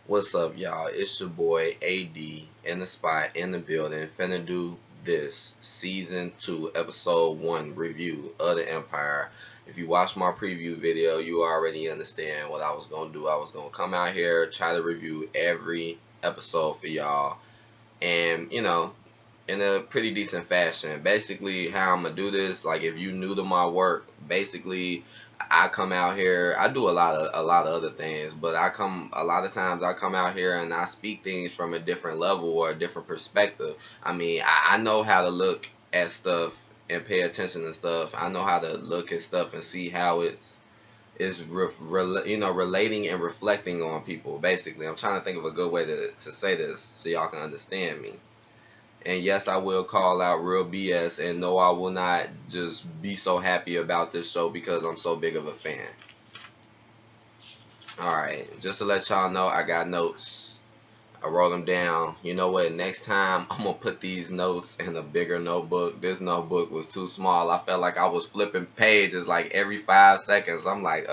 What's up, y'all? It's your boy A.D. in the spot, in the building. Finna do this season 2, episode 1 review of the Empire. If you watched my preview video, you already understand what I was gonna do. I was gonna come out here, try to review every episode for y'all, and in a pretty decent fashion. Basically, how I'm gonna do this, like if you new to my work, basically I come out here. I do a lot of other things, but a lot of times I come out here and I speak things from a different level or a different perspective. I mean, I know how to look at stuff and pay attention to stuff. I know how to look at stuff and see how relating and reflecting on people. Basically, I'm trying to think of a good way to say this so y'all can understand me. And yes, I will call out real BS, and no, I will not just be so happy about this show because I'm so big of a fan. Alright, just to let y'all know, I got notes. I wrote them down. You know what? Next time, I'm going to put these notes in a bigger notebook. This notebook was too small. I felt like I was flipping pages like every 5 seconds. I'm like,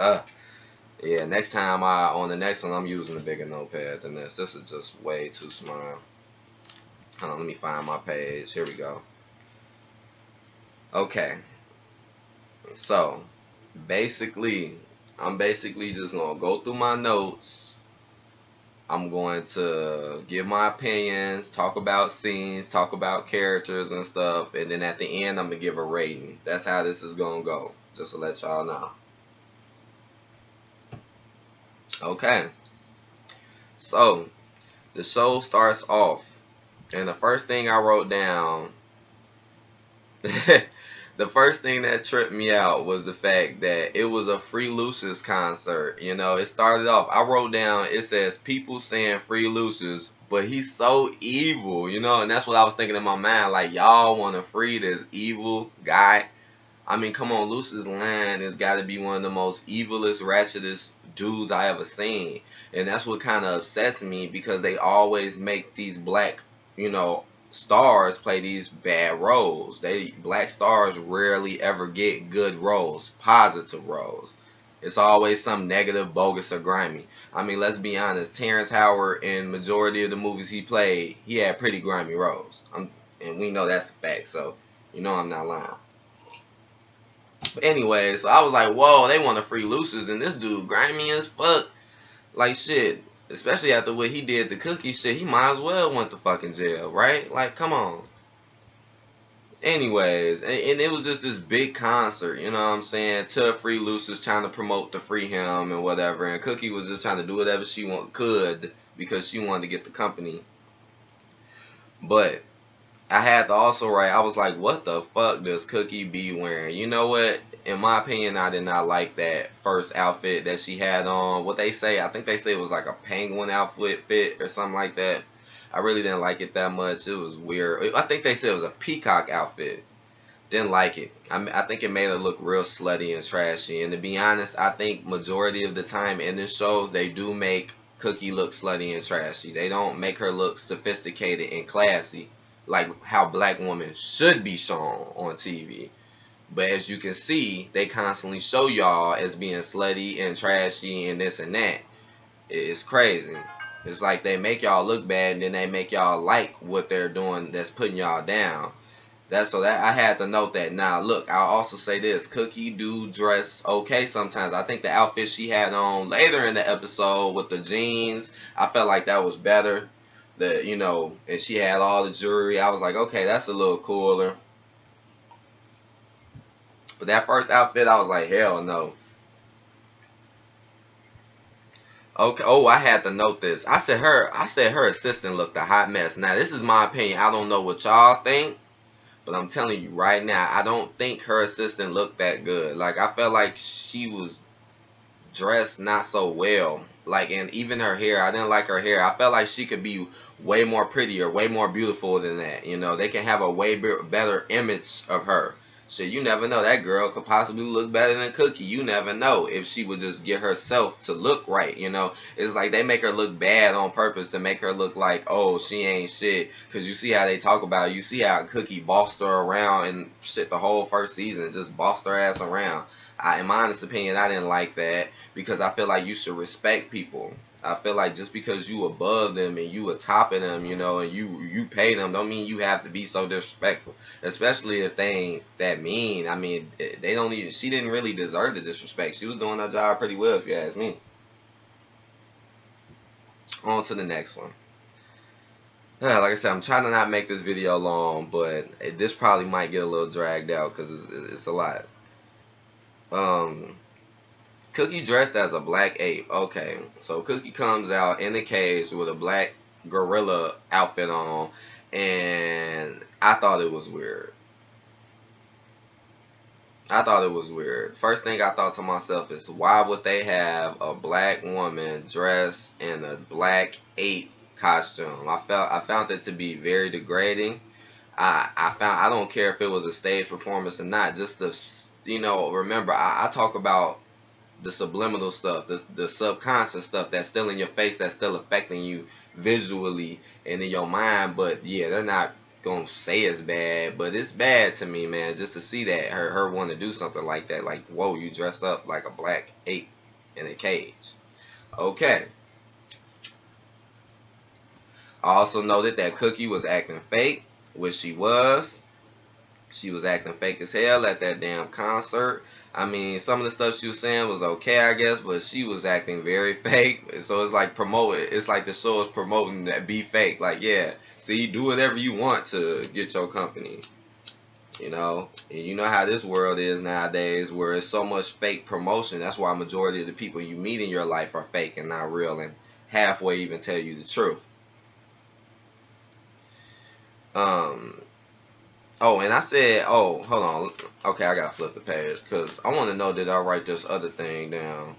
yeah, next time, on the next one, I'm using a bigger notepad than this. This is just way too small. Hold on, let me find my page. Here we go. Okay, so basically, I'm basically just gonna go through my notes. I'm going to give my opinions, talk about scenes, talk about characters and stuff, and then at the end, I'm gonna give a rating. That's how this is gonna go, just to let y'all know. Okay, so the show starts off, and the first thing I wrote down. The first thing that tripped me out was the fact that it was a Free Lucius concert. It started off, I wrote down, it says people saying Free Lucius, but he's so evil, and that's what I was thinking in my mind. Like, y'all want to free this evil guy? I mean, come on, Lucius Lyon has got to be one of the most evilest, ratchetest dudes I ever seen. And that's what kind of upsets me because they always make these black, stars play these bad roles. Black stars rarely ever get good roles, positive roles. It's always some negative, bogus, or grimy. I mean, let's be honest. Terrence Howard, in majority of the movies he played, he had pretty grimy roles. And we know that's a fact, so I'm not lying. But anyway, so I was like, whoa, they want to free Lucius, and this dude grimy as fuck. Like, shit. Especially after what he did the cookie shit, he might as well went to fucking jail, right? Like, come on. Anyways, and it was just this big concert, you know what I'm saying? To free Lucius, trying to promote to free him and whatever. And Cookie was just trying to do whatever she could because she wanted to get the company. But I had to also write, I was like, what the fuck does Cookie be wearing? You know what? In my opinion, I did not like that first outfit that she had on. What they say, I think they say it was like a penguin outfit fit or something like that. I really didn't like it that much. It was weird. I think they said it was a peacock outfit. Didn't like it. I think it made her look real slutty and trashy. And to be honest, I think majority of the time in this show, they do make Cookie look slutty and trashy. They don't make her look sophisticated and classy like how black women should be shown on TV. But as you can see, they constantly show y'all as being slutty and trashy and this and that. It's crazy. It's like they make y'all look bad and then they make y'all like what they're doing that's putting y'all down. That I had to note that. Now look, I'll also say this: Cookie do dress okay sometimes. I think the outfit she had on later in the episode with the jeans, I felt like that was better. And she had all the jewelry. I was like, okay, that's a little cooler. But that first outfit, I was like, hell no. Okay. Oh, I had to note this. I said her assistant looked a hot mess. Now this is my opinion. I don't know what y'all think. But I'm telling you right now, I don't think her assistant looked that good. Like, I felt like she was dressed not so well. Like, and even her hair, I didn't like her hair. I felt like she could be way more prettier, way more beautiful than that. They can have a way better image of her. Shit, you never know. That girl could possibly look better than Cookie. You never know if she would just get herself to look right. It's like they make her look bad on purpose to make her look like, oh, she ain't shit. Because you see how they talk about it. You see how Cookie bossed her around and shit the whole first season. Just bossed her ass around. In my honest opinion, I didn't like that because I feel like you should respect people. I feel like just because you above them and you atop of them, you know, and you pay them, don't mean you have to be so disrespectful. Especially if they ain't that mean. I mean, they don't even. She didn't really deserve the disrespect. She was doing her job pretty well, if you ask me. On to the next one. Like I said, I'm trying to not make this video long, but this probably might get a little dragged out because it's a lot. Cookie dressed as a black ape. Okay, so Cookie comes out in the cage with a black gorilla outfit on, and I thought it was weird. I thought it was weird. First thing I thought to myself is, why would they have a black woman dressed in a black ape costume? I found it to be very degrading. I don't care if it was a stage performance or not. Just the, you know, remember I talk about the subliminal stuff, the subconscious stuff that's still in your face, that's still affecting you visually and in your mind. But yeah, they're not gonna say it's bad, but it's bad to me, man, just to see that her want to do something like that. Like, whoa, you dressed up like a black ape in a cage. Okay. I also noted that Cookie was acting fake, which she was. She was acting fake as hell at that damn concert. I mean, some of the stuff she was saying was okay, I guess, but she was acting very fake. So it's like promoting. It's like the show is promoting that be fake. Like, yeah, see, do whatever you want to get your company. You know, and you know how this world is nowadays, where it's so much fake promotion. That's why a majority of the people you meet in your life are fake and not real, and halfway even tell you the truth. Um, Oh, and I said, oh, hold on. Okay, I gotta flip the page because I want to know, did I write this other thing down?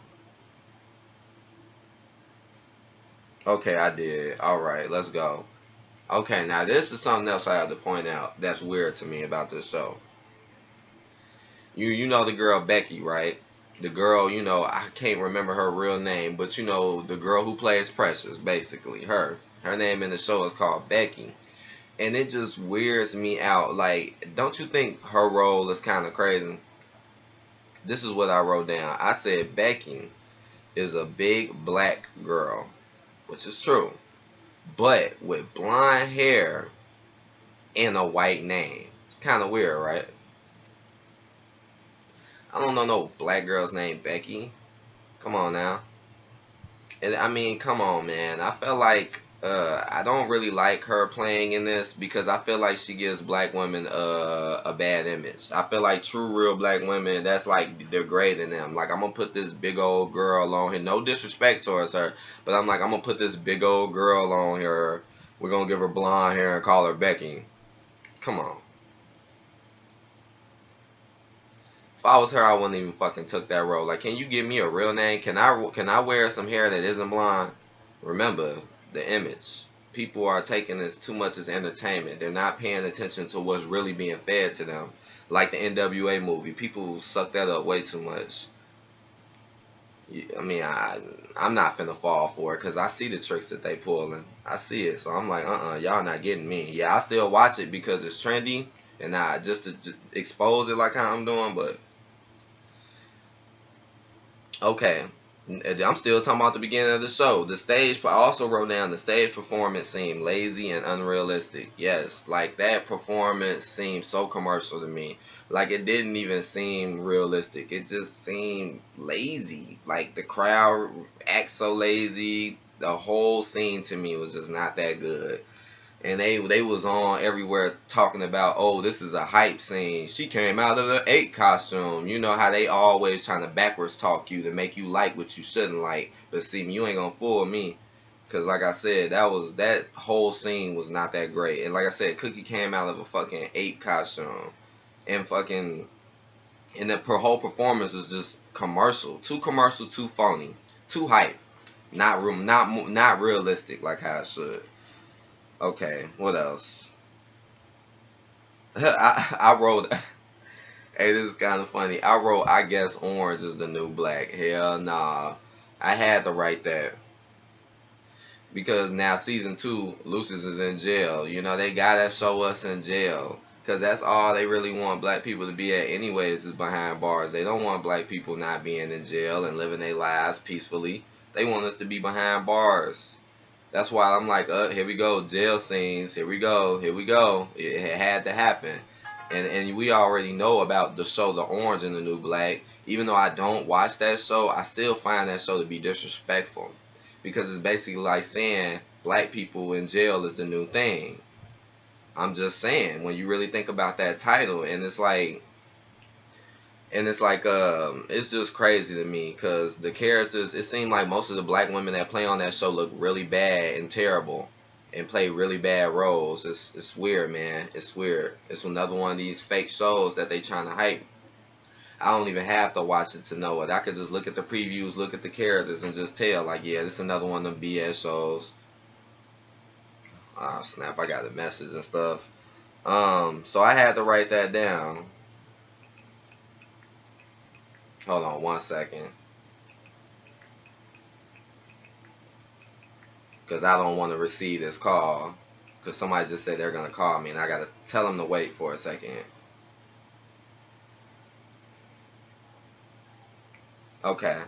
Okay, I did. All right, let's go. Okay, now this is something else I have to point out that's weird to me about this show. You know the girl Becky, right? The girl, you know, I can't remember her real name, but you know the girl who plays Precious, basically her. Her name in the show is called Becky. And it just weirds me out. Like, don't you think her role is kind of crazy? This is what I wrote down. I said Becky is a big black girl, which is true, but with blonde hair and a white name. It's kind of weird, right? I don't know no black girl's named Becky. Come on now. And I mean, come on, man. I feel like I don't really like her playing in this because I feel like she gives black women a bad image. I feel like true, real black women, that's like degrading them. Like, I'm gonna put this big old girl on here. No disrespect towards her, but I'm like, I'm gonna put this big old girl on here. We're gonna give her blonde hair and call her Becky. Come on. If I was her, I wouldn't even fucking took that role. Like, can you give me a real name? Can I wear some hair that isn't blonde? Remember the image. People are taking this too much as entertainment. They're not paying attention to what's really being fed to them. Like the NWA movie, people suck that up way too much. I mean, I'm not finna fall for it because I see the tricks that they pulling. I see it, so I'm like, y'all not getting me. Yeah, I still watch it because it's trendy, and I just to expose it like how I'm doing, but. Okay, I'm still talking about the beginning of the show. The stage, I also wrote down the stage performance seemed lazy and unrealistic. Yes, like that performance seemed so commercial to me. Like it didn't even seem realistic. It just seemed lazy. Like the crowd acts so lazy. The whole scene to me was just not that good. And they was on everywhere talking about, oh, this is a hype scene. She came out of the 8 costume. You know how they always trying to backwards talk you to make you like what you shouldn't like. But see, you ain't gonna fool me. Cause like I said, that whole scene was not that great. And like I said, Cookie came out of a fucking 8 costume. And fucking, and the whole performance was just commercial. Too commercial, too phony. Too hype. Not realistic like how it should. Okay, what else? I wrote, hey, this is kind of funny. I wrote, I guess orange is the new black. Hell nah. I had to write that. Because now season 2, Lucius is in jail. You know, they gotta show us in jail. Because that's all they really want black people to be at anyways, is behind bars. They don't want black people not being in jail and living their lives peacefully. They want us to be behind bars. That's why I'm like, here we go, jail scenes. Here we go. Here we go. It had to happen. And we already know about the show The Orange and the New Black. Even though I don't watch that show, I still find that show to be disrespectful. Because it's basically like saying black people in jail is the new thing. I'm just saying, when you really think about that title, it's just crazy to me because the characters, it seemed like most of the black women that play on that show look really bad and terrible and play really bad roles. It's weird, man. It's weird. It's another one of these fake shows that they trying to hype. I don't even have to watch it to know it. I could just look at the previews, look at the characters, and just tell, like, yeah, this is another one of them BS shows. Oh, snap, I got a message and stuff. So I had to write that down. Hold on one second. Because I don't want to receive this call. Because somebody just said they're going to call me, and I got to tell them to wait for a second. Okay.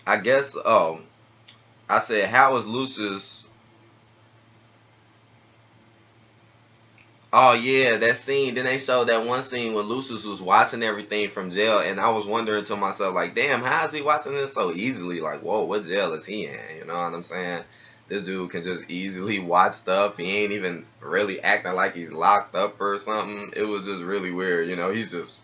I guess, I said, how was Lucius? Oh, yeah, that scene. Then they showed that one scene where Lucius was watching everything from jail, and I was wondering to myself, like, damn, how is he watching this so easily? Like, whoa, what jail is he in? You know what I'm saying? This dude can just easily watch stuff. He ain't even really acting like he's locked up or something. It was just really weird. You know, he's just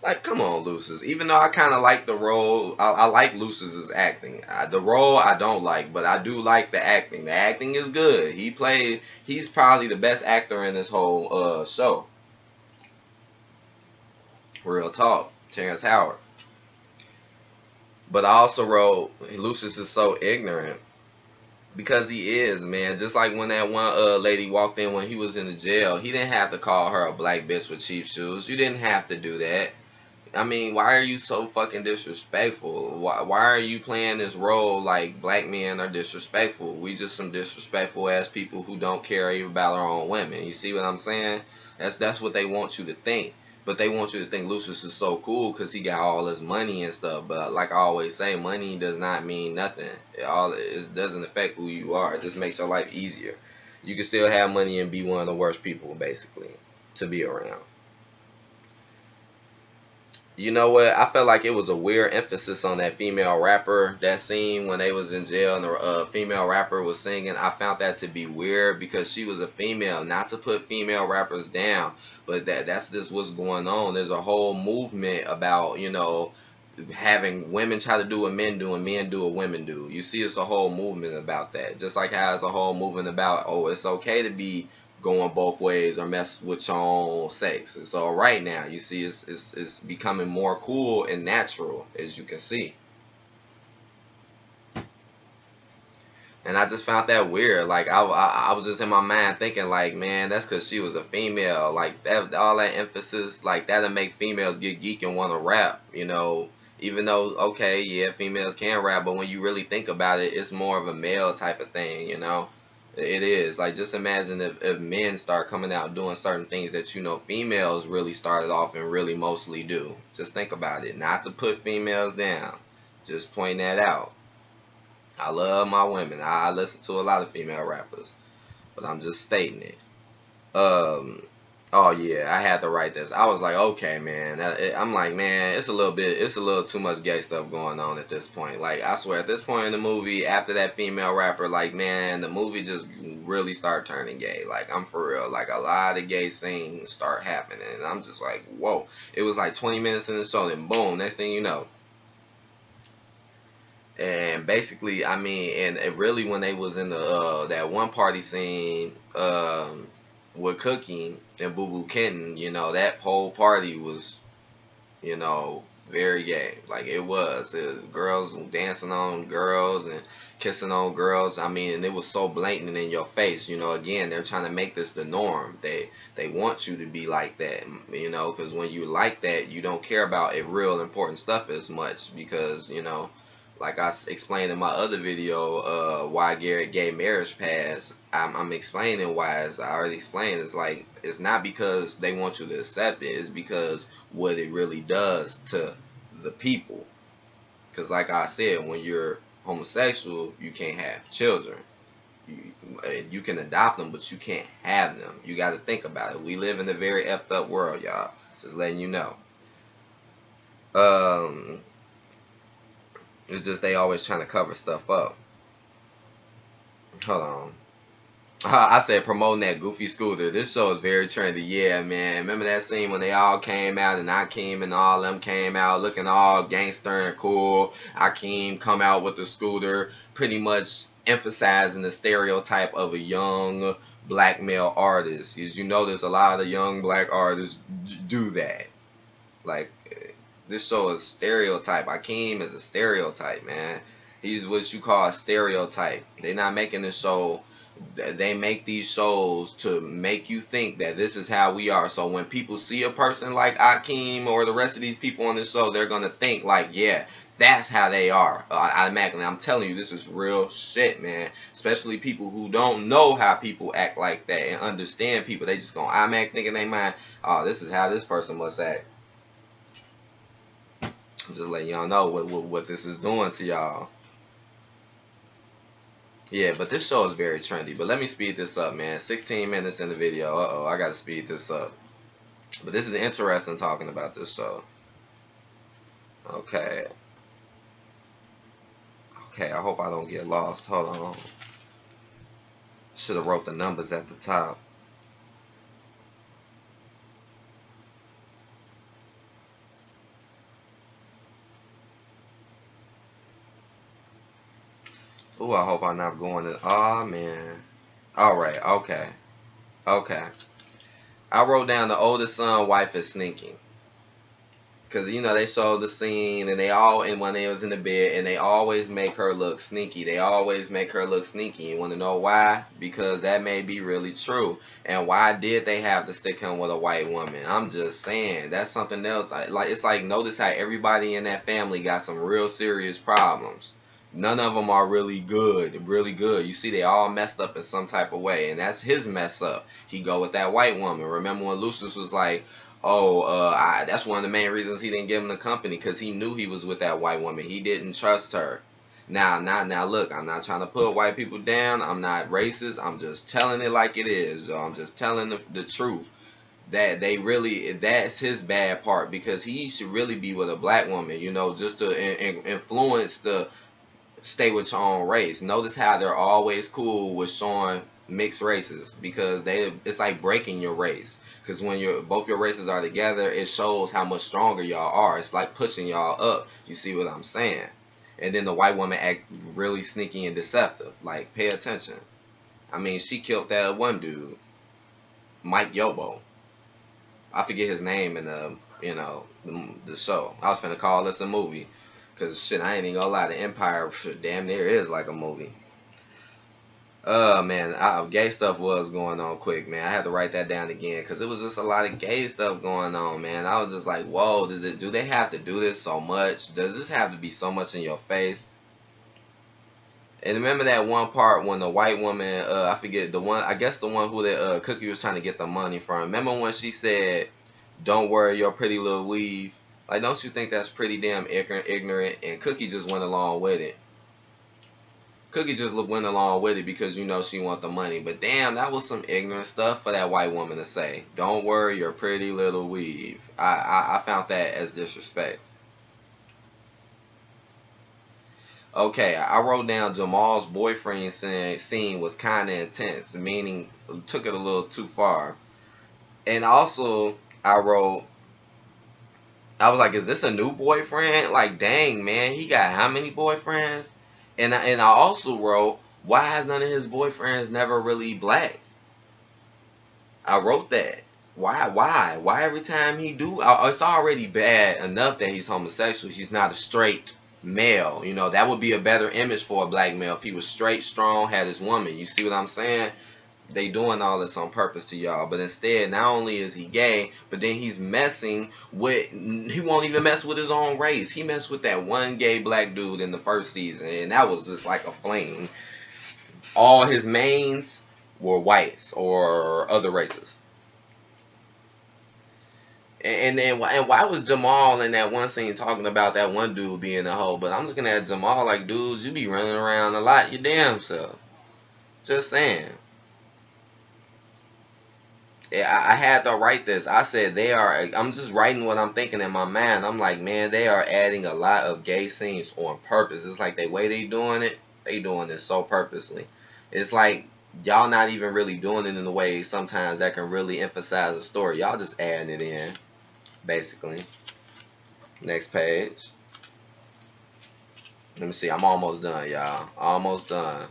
like, come on, Lucius. Even though I kind of like the role, I like Lucius's acting. The role I don't like, but I do like the acting. The acting is good. He's probably the best actor in this whole show. Real talk, Terrence Howard. But I also wrote Lucius is so ignorant because he is, man. Just like when that one lady walked in when he was in the jail, he didn't have to call her a black bitch with cheap shoes. You didn't have to do that. I mean, why are you so fucking disrespectful? Why are you playing this role like black men are disrespectful? We just some disrespectful ass people who don't care even about our own women. You see what I'm saying? That's what they want you to think. But they want you to think Lucius is so cool because he got all this money and stuff. But like I always say, money does not mean nothing. It doesn't affect who you are. It just makes your life easier. You can still have money and be one of the worst people, basically, to be around. You know what? I felt like it was a weird emphasis on that female rapper. That scene when they was in jail and the female rapper was singing. I found that to be weird because she was a female. Not to put female rappers down, but that's just what's going on. There's a whole movement about, having women try to do what men do and men do what women do. You see, it's a whole movement about that. Just like how it's a whole movement about, oh, it's okay to be going both ways or mess with your own sex. It's all right now. You see, it's becoming more cool and natural, as you can see. And I just found that weird. Like I was just in my mind thinking, like, man, that's because she was a female. Like that, all that emphasis, like that'll make females get geek and want to rap. Even though, okay, yeah, females can rap, but when you really think about it, it's more of a male type of thing. It is. Like, just imagine if men start coming out doing certain things that females really started off and really mostly do. Just think about it. Not to put females down. Just point that out. I love my women. I listen to a lot of female rappers, but I'm just stating it. Um, oh yeah, I had to write this. I was like, okay, man. I'm like, man, it's a little too much gay stuff going on at this point. Like, I swear, at this point in the movie, after that female rapper, like, man, the movie just really started turning gay. Like, I'm for real. Like, a lot of gay scenes start happening, and I'm just like, whoa. It was like 20 minutes in the show, and boom, next thing you know. And basically, I mean, and it really when they was in the that one party scene with Cookie and Boo Boo Kitten, that whole party was, very gay. Like it was. Girls dancing on girls and kissing on girls. I mean, and it was so blatant in your face. Again, they're trying to make this the norm. They want you to be like that. Because when you like that, you don't care about it real important stuff as much because like I explained in my other video, why gay marriage passed. I'm explaining why, as I already explained. It's like, it's not because they want you to accept it. It's because what it really does to the people. Because like I said, when you're homosexual, you can't have children. You can adopt them, but you can't have them. You got to think about it. We live in a very effed up world, y'all. Just letting you know. Um, it's just they always trying to cover stuff up. Hold on. I said promoting that goofy scooter. This show is very trendy. Yeah, man. Remember that scene when they all came out and Akeem and all them came out looking all gangster and cool. Akeem come out with the scooter, pretty much emphasizing the stereotype of a young black male artist. As you notice, a lot of young black artists do that. Like, this show is stereotype. Akeem is a stereotype, man. He's what you call a stereotype. They're not making the show. They make these shows to make you think that this is how we are. So when people see a person like Akeem or the rest of these people on the show, they're gonna think like, yeah, that's how they are. Automatically, I'm telling you, this is real shit, man. Especially people who don't know how people act like that and understand people. They just gonna automatically think in their mind, oh, this is how this person must act. I'm just letting y'all know what this is doing to y'all. Yeah, but this show is very trendy. But let me speed this up, man. 16 minutes in the video. Uh-oh, I got to speed this up. But this is interesting talking about this show. Okay. Okay, I hope I don't get lost. Hold on. Should have wrote the numbers at the top. Ooh, I hope I'm not going to... Oh, man. Alright, okay. Okay. I wrote down the oldest son wife is sneaking. Because, you know, they showed the scene and and when they was in the bed and they always make her look sneaky. They always make her look sneaky. You want to know why? Because that may be really true. And why did they have to stick him with a white woman? I'm just saying. That's something else. It's like, notice how everybody in that family got some real serious problems. None of them are really good, really good. You see, they all messed up in some type of way. And that's his mess up. He go with that white woman. Remember when Lucius was like, oh, that's one of the main reasons he didn't give him the company, because he knew he was with that white woman. He didn't trust her. Now, look, I'm not trying to put white people down. I'm not racist. I'm just telling it like it is. I'm just telling the truth. That that's his bad part, because he should really be with a black woman, you know, just to influence the stay with your own race. Notice how they're always cool with showing mixed races, because it's like breaking your race. Because when both your races are together, it shows how much stronger y'all are. It's like pushing y'all up. You see what I'm saying? And then the white woman act really sneaky and deceptive. Like, pay attention. I mean, she killed that one dude, Mike Yobo. I forget his name in the show. I was finna call this a movie. Because, shit, I ain't even gonna lie, the Empire, damn near is like a movie. Man, gay stuff was going on quick, man. I had to write that down again, because it was just a lot of gay stuff going on, man. I was just like, whoa, do they have to do this so much? Does this have to be so much in your face? And remember that one part when the white woman, I forget, I guess the one who that Cookie was trying to get the money from. Remember when she said, don't worry your pretty little weave? Like, don't you think that's pretty damn ignorant? And Cookie just went along with it. Cookie just went along with it because, you know, she want the money. But damn, that was some ignorant stuff for that white woman to say. Don't worry your pretty little weave. I found that as disrespect. Okay, I wrote down Jamal's boyfriend scene was kind of intense, meaning took it a little too far. And also, I was like, is this a new boyfriend? Like, dang, man, he got how many boyfriends? And I also wrote, why has none of his boyfriends never really black? I wrote that. Why every time he do? It's already bad enough that he's homosexual. He's not a straight male. You know, that would be a better image for a black male if he was straight, strong, had his woman. You see what I'm saying? They doing all this on purpose to y'all. But instead, not only is he gay, but then he's messing with, he won't even mess with his own race. He messed with that one gay black dude in the first season, and that was just like a fling. All his mains were whites or other races. And then why was Jamal in that one scene talking about that one dude being a hoe? But I'm looking at Jamal like, dudes, you be running around a lot your damn self. Just saying. Yeah, I had to write this. I said they are. I'm just writing what I'm thinking in my mind. I'm like, man, they are adding a lot of gay scenes on purpose. It's like the way they doing it. They doing this so purposely. It's like y'all not even really doing it in a way sometimes that can really emphasize a story. Y'all just adding it in, basically. Next page. Let me see. I'm almost done, y'all. Almost done.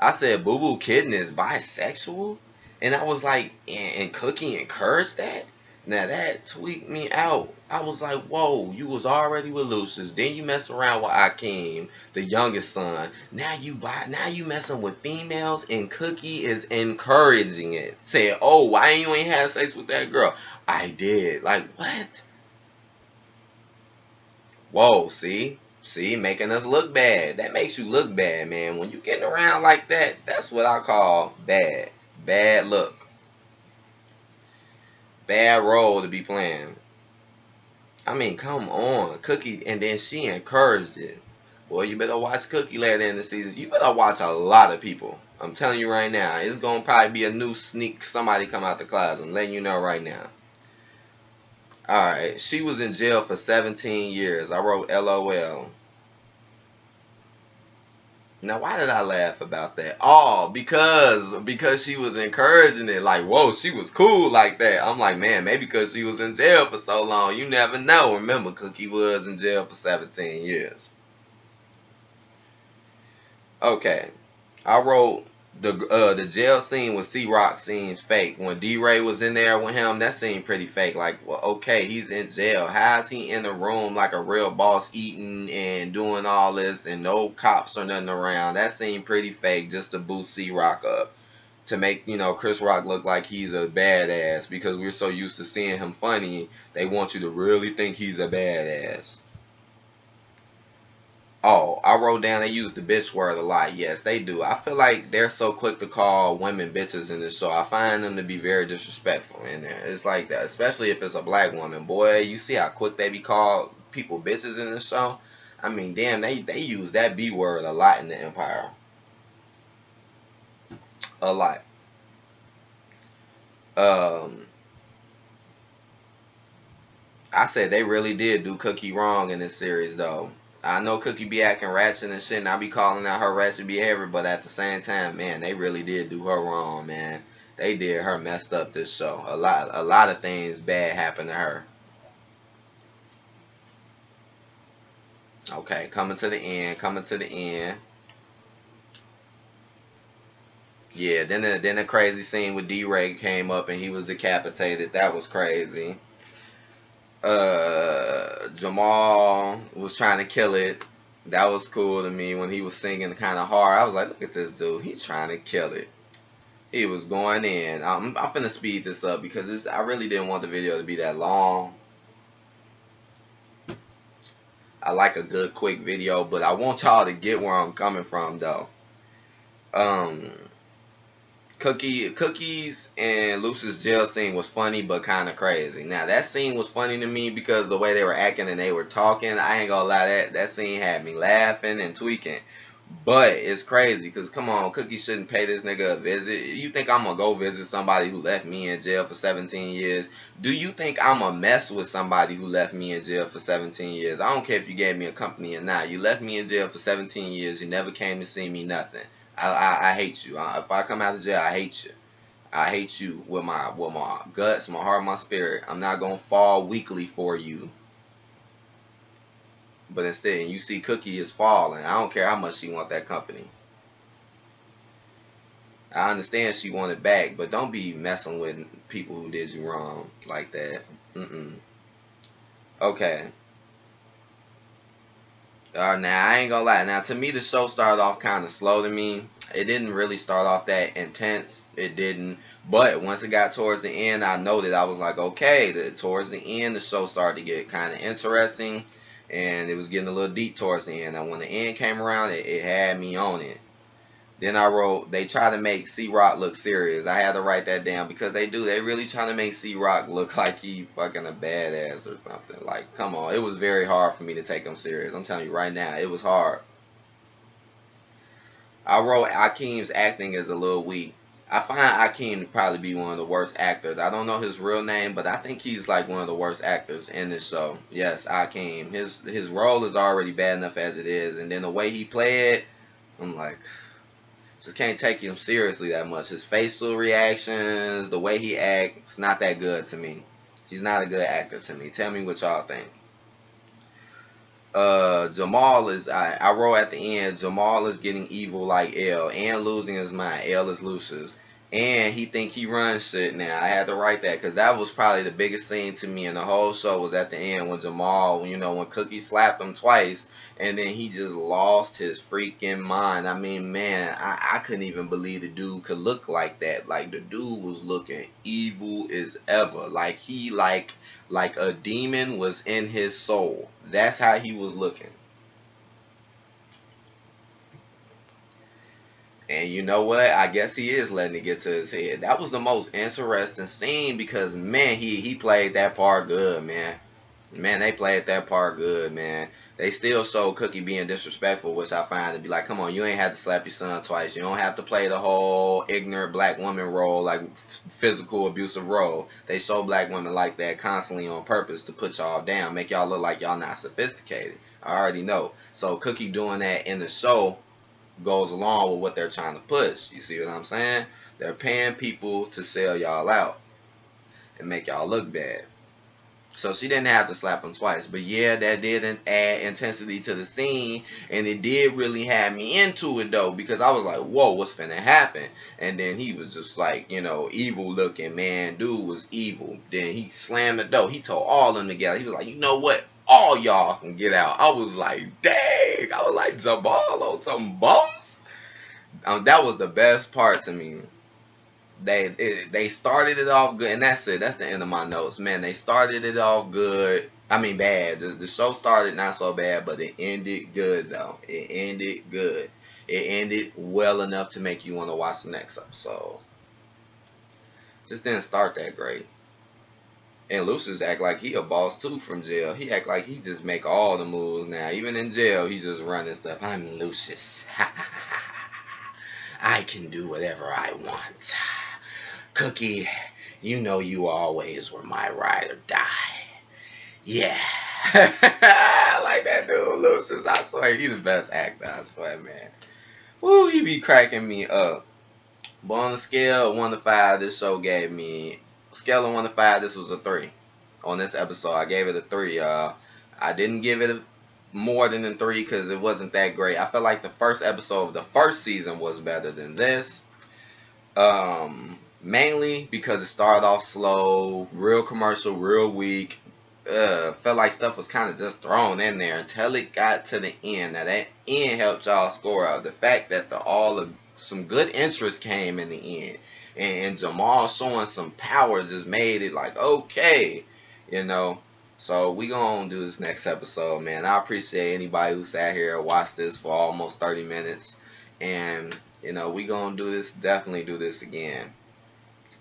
I said Boo Boo Kitten is bisexual, and I was like, and Cookie encouraged that. Now that tweaked me out. I was like, whoa, you was already with Lucius, then you mess around with Akeem, the youngest son. Now you messing with females, and Cookie is encouraging it. Saying, oh, why you ain't have sex with that girl? I did. Like what? Whoa, see, making us look bad. That makes you look bad, man. When you getting around like that, that's what I call bad. Bad look. Bad role to be playing. I mean, come on. Cookie, and then she encouraged it. Boy, you better watch Cookie later in the season. You better watch a lot of people. I'm telling you right now. It's going to probably be a new sneak. Somebody come out the class. I'm letting you know right now. Alright, she was in jail for 17 years. I wrote LOL. Now, why did I laugh about that? Oh, because she was encouraging it. Like, whoa, she was cool like that. I'm like, man, maybe because she was in jail for so long. You never know. Remember, Cookie was in jail for 17 years. Okay, I wrote the jail scene with C-Rock scene's fake. When D-Ray was in there with him, that seemed pretty fake. Like, well, okay, he's in jail. How is he in the room like a real boss eating and doing all this and no cops or nothing around? That seemed pretty fake just to boost C-Rock up. To make, Chris Rock look like he's a badass because we're so used to seeing him funny, they want you to really think he's a badass. Oh, I wrote down they use the bitch word a lot. Yes, they do. I feel like they're so quick to call women bitches in this show. I find them to be very disrespectful in there. It's like that, especially if it's a black woman. Boy, you see how quick they be called people bitches in this show? I mean, damn, they use that B word a lot in the Empire. A lot. Um, I said they really did do Cookie wrong in this series, though. I know Cookie be acting ratchet and shit, and I be calling out her ratchet behavior, but at the same time, man, they really did do her wrong, man. They did her messed up this show. A lot of things bad happened to her. Okay, coming to the end, coming to the end. Yeah, then the crazy scene with D-Ray came up and he was decapitated. That was crazy. Jamal was trying to kill it. That was cool to me when he was singing kind of hard. I was like, look at this dude. He's trying to kill it. He was going in. I'm finna speed this up because I really didn't want the video to be that long. I like a good quick video, but I want y'all to get where I'm coming from though. Um, Cookies and Lucy's jail scene was funny but kind of crazy. Now that scene was funny to me because the way they were acting and they were talking. I ain't gonna lie, that scene had me laughing and tweaking. But it's crazy because come on, Cookie shouldn't pay this nigga a visit. You think I'm gonna go visit somebody who left me in jail for 17 years? Do you think I'm gonna mess with somebody who left me in jail for 17 years? I don't care if you gave me a company or not. You left me in jail for 17 years. You never came to see me, nothing. I hate you. If I come out of jail, I hate you. I hate you with my guts, my heart, my spirit. I'm not gonna fall weakly for you. But instead, you see Cookie is falling. I don't care how much she want that company. I understand she wanted back, but don't be messing with people who did you wrong like that. Okay. Now I ain't gonna lie. Now to me, the show started off kind of slow to me. It didn't really start off that intense. It didn't. But once it got towards the end, I noted I was like, okay. Towards the end, the show started to get kind of interesting, and it was getting a little deep towards the end. And when the end came around, it had me on it. Then I wrote, they try to make C-Rock look serious. I had to write that down because they do. They really trying to make C-Rock look like he fucking a badass or something. Like, come on. It was very hard for me to take him serious. I'm telling you right now, it was hard. I wrote Akeem's acting is a little weak. I find Akeem to probably be one of the worst actors. I don't know his real name, but I think he's like one of the worst actors in this show. Yes, Akeem. His role is already bad enough as it is, and then the way he played, I'm like, just can't take him seriously that much. His facial reactions, the way he acts, it's not that good to me. He's not a good actor to me. Tell me what y'all think. Jamal is I wrote at the end, Jamal is getting evil like L and losing his mind. L is Lucius. And he think he runs shit now. I had to write that because that was probably the biggest scene to me in the whole show was at the end when Jamal, when Cookie slapped him twice and then he just lost his freaking mind. I mean, man, I couldn't even believe the dude could look like that. Like the dude was looking evil as ever. Like he like a demon was in his soul. That's how he was looking. And you know what? I guess he is letting it get to his head. That was the most interesting scene because man, he played that part good, man. Man, they played that part good, man. They still showed Cookie being disrespectful, which I find to be like, come on, you ain't have to slap your son twice. You don't have to play the whole ignorant black woman role, like physical abusive role. They show black women like that constantly on purpose to put y'all down, make y'all look like y'all not sophisticated. I already know. So Cookie doing that in the show goes along with what they're trying to push. You see what I'm saying? They're paying people to sell y'all out and make y'all look bad. So she didn't have to slap him twice. But yeah, that did add intensity to the scene. And it did really have me into it though. Because I was like, whoa, what's finna happen? And then he was just like, evil looking, man. Dude was evil. Then he slammed the door. He told all of them together. He was like, you know what? All y'all can get out. I was like, dang. I was like, Jabal on some boss. That was the best part to me. They started it off good, and that's it. That's the end of my notes, man. They started it off good. I mean, bad. The show started not so bad, but it ended good though. It ended good. It ended well enough to make you want to watch the next episode. Just didn't start that great. And Lucius act like he a boss too from jail. He act like he just make all the moves now. Even in jail, he just running stuff. I'm Lucius. I can do whatever I want. Cookie, you know you always were my ride or die. Yeah. I like that dude, Lucius. I swear, he's the best actor. I swear, man. Woo, he be cracking me up. But on a scale of 1 to 5, this show gave me... Scale of 1 to 5, this was a 3. On this episode, I gave it a 3, y'all. I didn't give it more than a 3 because it wasn't that great. I felt like the first episode of the first season was better than this. Mainly because it started off slow, real commercial, real weak. Felt like stuff was kind of just thrown in there until it got to the end. Now that end helped y'all score out. The fact that some good interest came in the end, and Jamal showing some power just made it like okay, So we gonna do this next episode, man. I appreciate anybody who sat here and watched this for almost 30 minutes, and we gonna do this. Definitely do this again.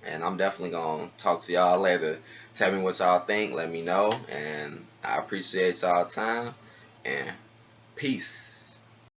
And I'm definitely going to talk to y'all later. Tell me what y'all think. Let me know. And I appreciate y'all time. And peace.